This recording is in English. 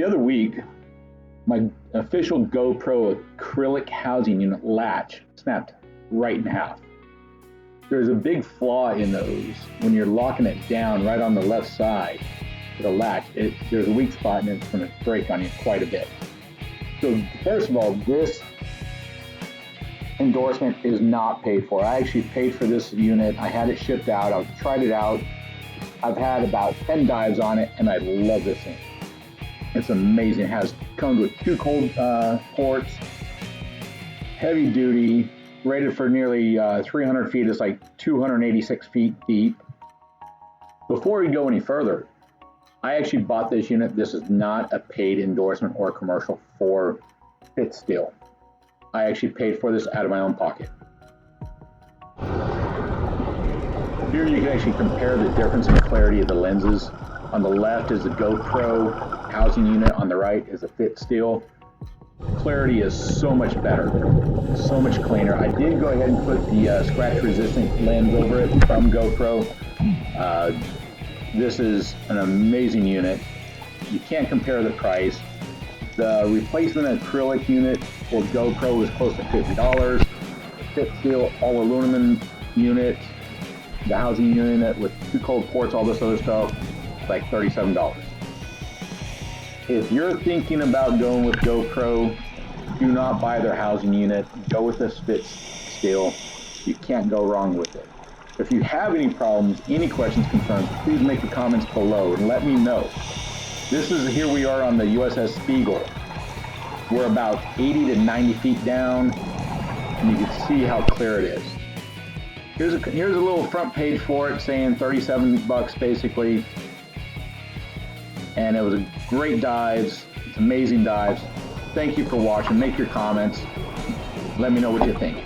The other week, my official Gopro acrylic housing unit latch snapped right in half. There's a big flaw in those when you're locking it down right on the left side of the latch. There's a weak spot and it's going to break on you quite a bit. So first of all, this endorsement is not paid for. I actually paid for this unit. I had it shipped out. I've tried it out. I've had about 10 dives on it and I love this thing. It's amazing. It comes with 2 cold ports, heavy duty, rated for nearly 300 feet. It's like 286 feet deep. Before we go any further, I actually bought this unit. This is not a paid endorsement or commercial for FitStill. I actually paid for this out of my own pocket. Here you can actually compare the difference in clarity of the lenses. On the left is the Gopro housing unit, on the right is the FitStill. Clarity is so much better, so much cleaner. I did go ahead and put the scratch resistant lens over it from Gopro. This is an amazing unit. You can't compare the price. The replacement acrylic unit for Gopro was close to $50. FitStill all aluminum unit, the housing unit with 2 cold ports, all this other stuff, like $37. If you're thinking about going with Gopro, do not buy their housing unit. Go with this FitStill. You can't go wrong with it. If you have any problems, any questions, concerns, please make the comments below and let me know. Here we are on the USS Spiegel. We're about 80 to 90 feet down, and you can see how clear it is. Here's a little front page for it saying 37 bucks basically. And it was a great dives. It's amazing dives. Thank you for watching. Make your comments. Let me know what you think.